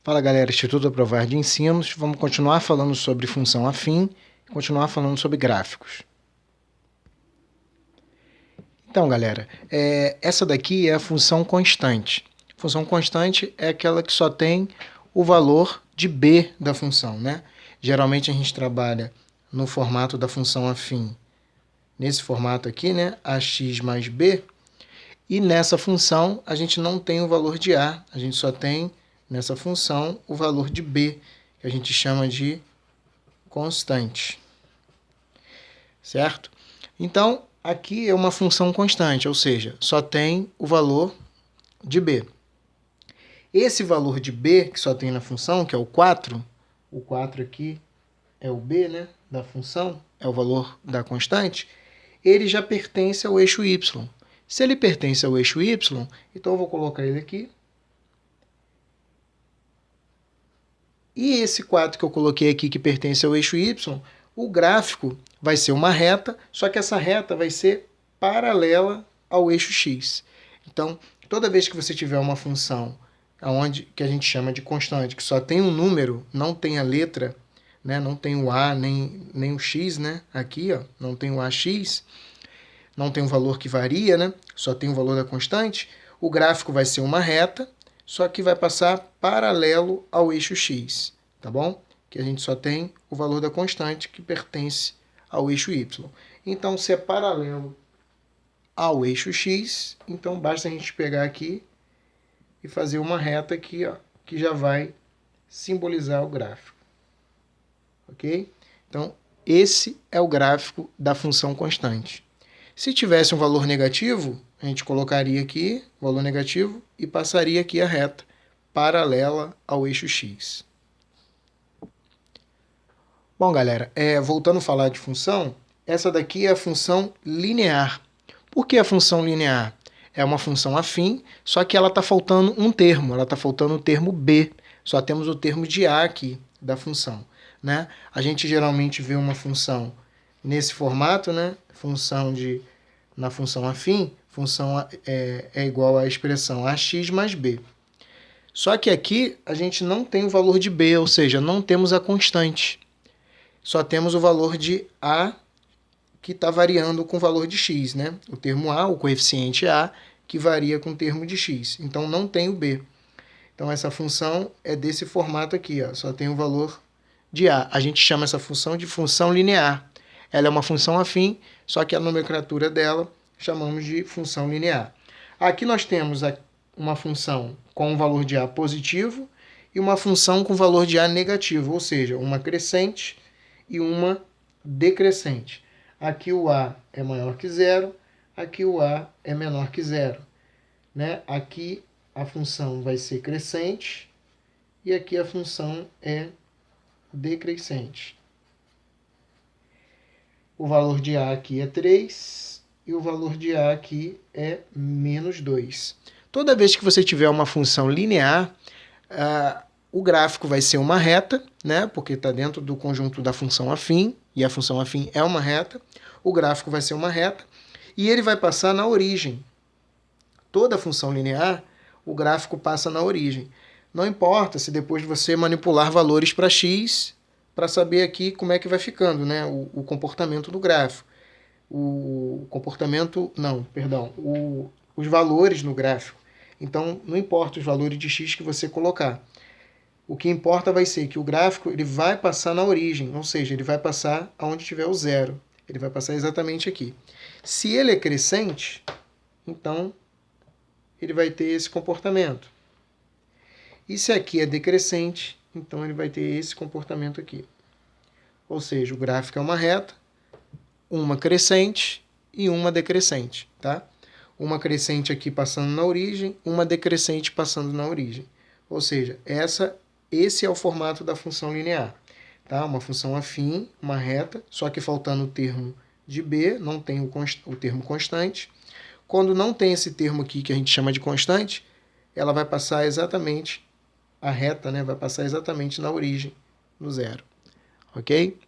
Fala galera, Instituto Aprovar de Ensinos. Vamos continuar falando sobre função afim e continuar falando sobre gráficos. Então galera, essa daqui é a função constante. Função constante é aquela que só tem o valor de b da função, né? Geralmente a gente trabalha no formato da função afim, nesse formato aqui, né? Ax mais b. E nessa função a gente não tem o valor de a, a gente só tem nessa função o valor de b, que a gente chama de constante, certo? Então, aqui é uma função constante, ou seja, só tem o valor de b. Esse valor de b que só tem na função, que é o 4 aqui é o b, né, da função, é o valor da constante, ele já pertence ao eixo y. Se ele pertence ao eixo y, então eu vou colocar ele aqui. E esse 4 que eu coloquei aqui, que pertence ao eixo y, o gráfico vai ser uma reta, só que essa reta vai ser paralela ao eixo x. Então, toda vez que você tiver uma função que a gente chama de constante, que só tem um número, não tem a letra, né, não tem o a nem o x, né, aqui, ó, não tem o ax, não tem um valor que varia, né, só tem o valor da constante, o gráfico vai ser uma reta, só que vai passar paralelo ao eixo x, tá bom? Que a gente só tem o valor da constante que pertence ao eixo y. Então, se é paralelo ao eixo x, então basta a gente pegar aqui e fazer uma reta aqui, ó, que já vai simbolizar o gráfico. Ok? Então, esse é o gráfico da função constante. Se tivesse um valor negativo, a gente colocaria aqui o valor negativo e passaria aqui a reta paralela ao eixo x. Bom, galera, voltando a falar de função, essa daqui é a função linear. Por que a função linear? É uma função afim, só que ela está faltando um termo, ela está faltando o termo b. Só temos o termo de a aqui da função, né? A gente geralmente vê uma função nesse formato, né? Na função afim, função é igual à expressão ax mais b. Só que aqui a gente não tem o valor de b, ou seja, não temos a constante. Só temos o valor de a que está variando com o valor de x, né? O termo a, o coeficiente a, que varia com o termo de x. Então não tem o b. Então essa função é desse formato aqui, ó, só tem o valor de a. A gente chama essa função de função linear. Ela é uma função afim, só que a nomenclatura dela chamamos de função linear. Aqui nós temos uma função com um valor de a positivo e uma função com valor de a negativo, ou seja, uma crescente e uma decrescente. Aqui o a é maior que zero, aqui o a é menor que zero, né? Aqui a função vai ser crescente e aqui a função é decrescente. O valor de a aqui é 3 e o valor de a aqui é menos 2. Toda vez que você tiver uma função linear, o gráfico vai ser uma reta, né? Porque está dentro do conjunto da função afim, e a função afim é uma reta. O gráfico vai ser uma reta e ele vai passar na origem. Toda função linear, o gráfico passa na origem. Não importa se depois você manipular valores para x, para saber aqui como é que vai ficando, né? O comportamento do gráfico. Os valores no gráfico. Então, não importa os valores de x que você colocar. O que importa vai ser que o gráfico ele vai passar na origem, ou seja, ele vai passar aonde tiver o zero. Ele vai passar exatamente aqui. Se ele é crescente, então ele vai ter esse comportamento. E se aqui é decrescente, então ele vai ter esse comportamento aqui. Ou seja, o gráfico é uma reta, uma crescente e uma decrescente, tá? Uma crescente aqui passando na origem, uma decrescente passando na origem. Ou seja, esse é o formato da função linear, tá? Uma função afim, uma reta, só que faltando o termo de b, não tem o termo constante. Quando não tem esse termo aqui que a gente chama de constante, ela vai passar exatamente, a reta, né, vai passar exatamente na origem, no zero. Ok?